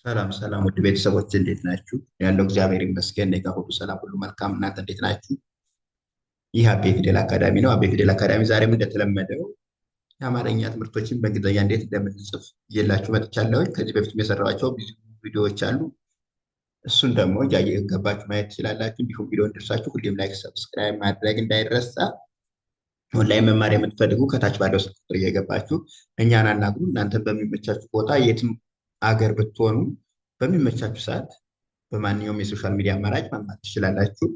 ሰላም ሰላም ውድ ቤተሰቦች እንዴት ናችሁ? ያለው እግዚአብሔር ይመስገን እኔ ጋር ሁሉ ሰላም ሁሉ መልካም። እናንተ እንዴት ናችሁ? ይህ አቤ ፊደል አካዳሚ ነው። አቤ ፊደል አካዳሚ ዛሬም እንደተለመደው የአማርኛ ትምህርቶችን በእንግሊዝኛ እንዴት እንደምንጽፍ እየላችሁ መጥቻለሁ። ከዚህ በፊት የሰራኋቸው ብዙ ቪዲዮዎች አሉ። እሱን ደግሞ እያየገባችሁ ማየት ትችላላችሁ። እንዲሁም ቪዲዮ እንድርሳችሁ ሁሌም ላይክ፣ ሰብስክራይብ ማድረግ እንዳይረሳ። ኦንላይን መማር የምትፈልጉ ከታች ባለው ስልክ ቁጥር እየገባችሁ እኛን አናግሩ። እናንተን በሚመቻችሁ ቦታ የትም አገር ብትሆኑ በሚመቻችሁ ሰዓት በማንኛውም የሶሻል ሚዲያ አማራጭ መማር ትችላላችሁ።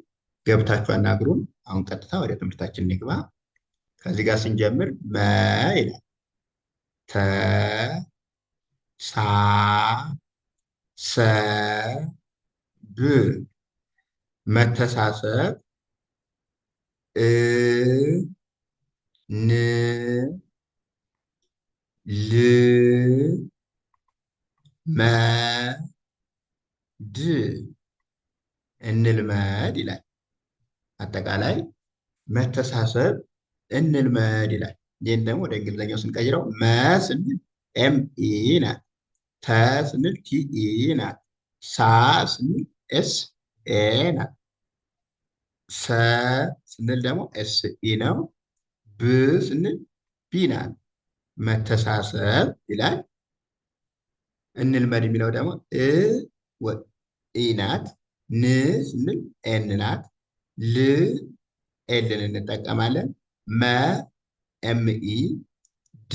ገብታችሁ አናግሩን። አሁን ቀጥታ ወደ ትምህርታችን እንግባ። ከዚህ ጋር ስንጀምር መ ይላል። ተ ሳ ሰ ብ መተሳሰብ እ ን ል መ ድ እንልመድ ይላል። አጠቃላይ መተሳሰብ እንልመድ ይላል። ይህን ደግሞ ወደ እንግሊዝኛው ስንቀይረው መ ስንል ኤም ኢ ናት። ተ ስንል ቲ ኢ ናት። ሳ ስንል ኤስ ኤ ናት። ሰ ስንል ደግሞ ኤስ ኢ ነው። ብ ስንል ቢ ናት። መተሳሰብ ይላል። እንልመድ የሚለው ደግሞ ኢ ናት። ን ስንል ኤን ናት። ል ኤልን እንጠቀማለን። መ ኤም ኢ ድ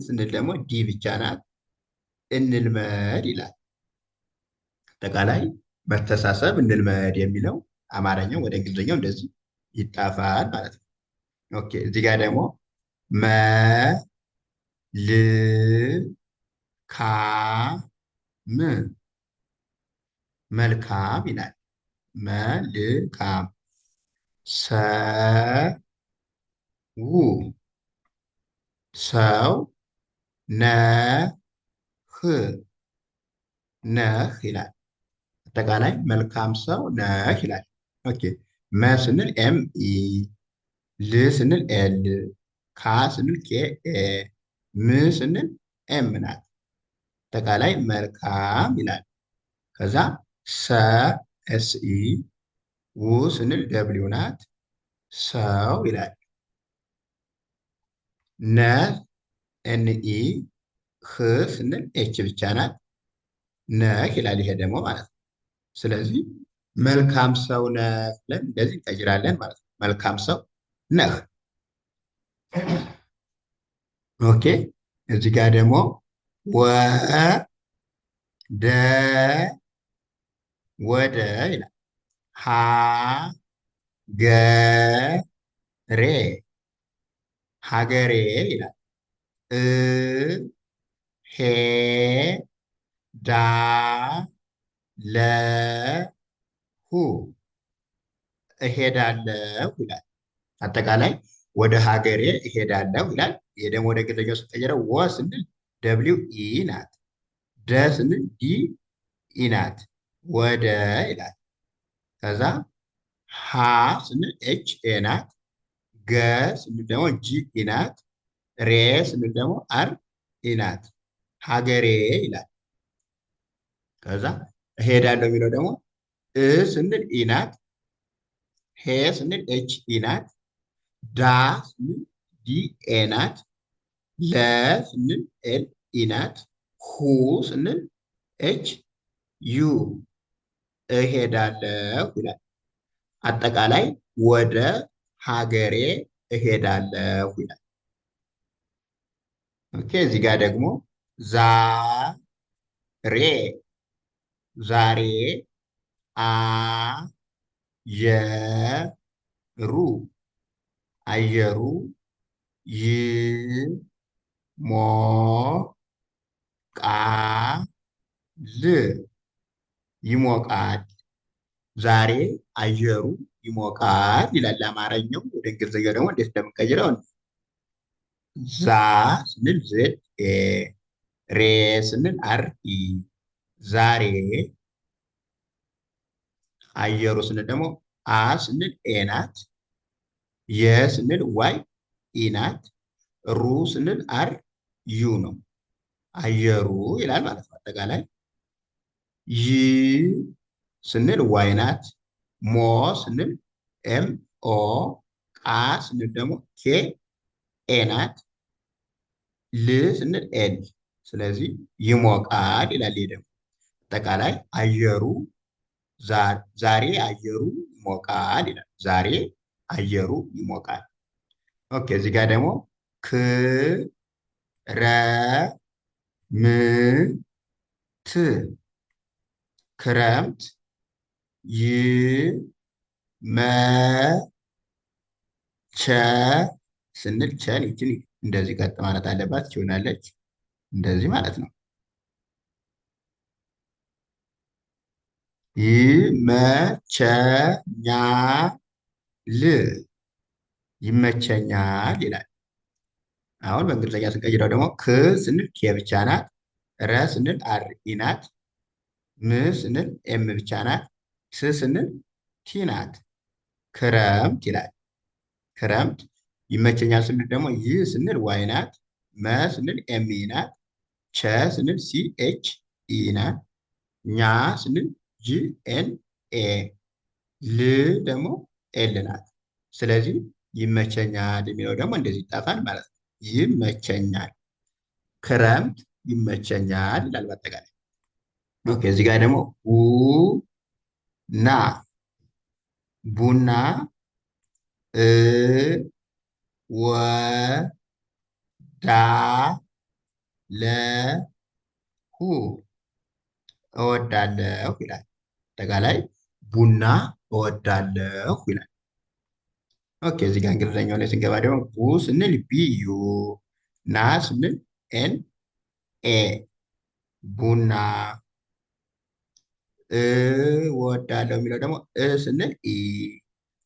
ስንል ደግሞ ዲ ብቻ ናት። እንልመድ ይላል። አጠቃላይ መተሳሰብ እንልመድ የሚለው አማርኛው ወደ እንግሊዝኛው እንደዚህ ይጣፋል ማለት ነው። ኦኬ እዚህ ጋር ደግሞ መ ል ካ ም መልካም ይላል። መልካም ሰ ው ሰው ነህ ነህ ይላል። አጠቃላይ መልካም ሰው ነህ ይላል። ኦኬ መ ስንል ኤም ኢ ል ስንል ኤል ካ ስንል ኬ ኤ ም ስንል ኤም ናት። አጠቃላይ መልካም ይላል። ከዛ ሰ ኤስ ኢ ው ስንል ደብሊው ናት። ሰው ይላል። ነ ኤን ኢ ህ ስንል ኤች ብቻ ናት። ነህ ይላል። ይሄ ደግሞ ማለት ነው። ስለዚህ መልካም ሰው ነህ ብለን እንደዚህ እንቀይራለን ማለት ነው። መልካም ሰው ነህ። ኦኬ እዚህ ጋር ደግሞ ደ ወደ ይላል። ሀ ገ ሬ ሀገሬ ይላል። እ ሄ ዳ ለ ሁ እሄዳለሁ ይላል። አጠቃላይ ወደ ሀገሬ እሄዳለሁ ይላል። ይሄ ደግሞ ወደ እንግሊዝኛው ስንቀይረው ወ ስንል ደብሊው ኢ ናት። ደ ስንል ዲ ኢ ናት። ወደ ይላል። ከዛ ሀ ስንል ኤች ኤ ናት። ገ ስንል ደግሞ ጂ ኢ ናት። ሬ ስንል ደግሞ አር ኢ ናት። ሀገሬ ይላል። ከዛ እሄዳለሁ የሚለው ደግሞ እ ስንል ኢ ናት። ሄ ስንል ኤች ኢ ናት። ዳ ስንል ዲ ኤ ናት። ለ ስንል ኤል ኢ ናት። ሁ ስንል ኤች ዩ እሄዳለሁ ይላል። አጠቃላይ ወደ ሀገሬ እሄዳለሁ ይላል። ኦኬ እዚህ ጋር ደግሞ ሬ ዛሬ አ የ ሩ አየሩ ይ ሞ ቃ ል ይሞቃል። ዛሬ አየሩ ይሞቃል ይላል። አማርኛው ወደ እንግሊዝኛ ደግሞ እንዴት እንደምንቀይረው ዛ ስንል ዜድ ኤ ሬ ስንል አር ኢ ዛሬ አየሩ ስንል ደግሞ አ ስንል ኤ ናት። የ ስንል ዋይ ኢ ናት። ሩ ስንል አር ዩ ነው። አየሩ ይላል ማለት ነው። አጠቃላይ ይ ስንል ዋይ ናት። ሞ ስንል ኤም ኦ፣ ቃ ስንል ደግሞ ኬ ኤ ናት። ል ስንል ኤል። ስለዚህ ይሞቃል ይላል። ይሄ ደግሞ አጠቃላይ አየሩ ዛሬ አየሩ ይሞቃል ይላል። ዛሬ አየሩ ይሞቃል። ኦኬ እዚህ ጋር ደግሞ ክ ረ ም ት ክረምት ይ መ ቸ ስንል ቸን ይችን እንደዚህ ቀጥ ማለት አለባት ትሆናለች። እንደዚህ ማለት ነው። ይመቸኛል ይመቸኛል ይላል። አሁን በእንግሊዝኛ ስንቀይረው ደግሞ ክ ስንል ኬ ብቻ ናት። ረ ስንል አር ኢ ናት። ም ስንል ኤም ብቻ ናት። ት ስንል ቲ ናት። ክረምት ይላል። ክረምት ይመቸኛል ስንል ደግሞ ይ ስንል ዋይ ናት። መ ስንል ኤም ኢ ናት። ቸ ስንል ሲ ኤች ኢ ናት። ኛ ስንል ጂ ኤን ኤ፣ ል ደግሞ ኤል ናት። ስለዚህ ይመቸኛል የሚለው ደግሞ እንደዚህ ይጣፋል ማለት ነው። ይመቸኛል፣ ክረምት ይመቸኛል ይላል በአጠቃላይ። ኦኬ እዚህ ጋር ደግሞ ቡና ቡና ወ ዳ ለ ሁ እወዳለሁ ይላል። አጠቃላይ ቡና እወዳለሁ ይላል። ኦኬ እዚህ ጋር እንግሊዝኛው ላይ ስንገባ ደግሞ ቡ ስንል ቢዩ፣ ና ስንል ኤን ኤ ቡና፣ እወዳለሁ የሚለው ደግሞ ስንል ኢ፣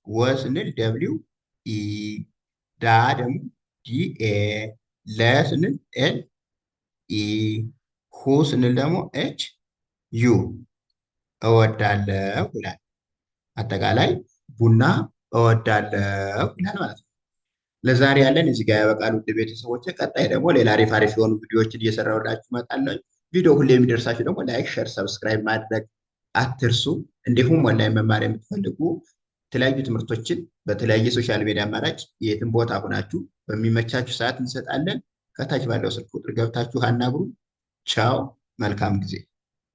ወ ስንል ደብሊው ኢ፣ ዳ ደግሞ ዲ ኤ፣ ለ ስንል ኤል ኢ፣ ሁ ስንል ደግሞ ኤች ዩ እወዳለሁ ይላል። አጠቃላይ ቡና እወዳለሁ ይላል ማለት ነው። ለዛሬ ያለን እዚህ ጋር ያበቃል። ውድ ቤተሰቦች፣ ቀጣይ ደግሞ ሌላ አሪፍ አሪፍ የሆኑ ቪዲዮዎችን እየሰራሁላችሁ እመጣለሁ። ቪዲዮ ሁሌ የሚደርሳችሁ ደግሞ ላይክ፣ ሸር፣ ሰብስክራይብ ማድረግ አትርሱ። እንዲሁም ኦንላይን መማር የምትፈልጉ የተለያዩ ትምህርቶችን በተለያየ ሶሻል ሚዲያ አማራጭ የትም ቦታ ሆናችሁ በሚመቻችሁ ሰዓት እንሰጣለን። ከታች ባለው ስልክ ቁጥር ገብታችሁ አናግሩ። ቻው፣ መልካም ጊዜ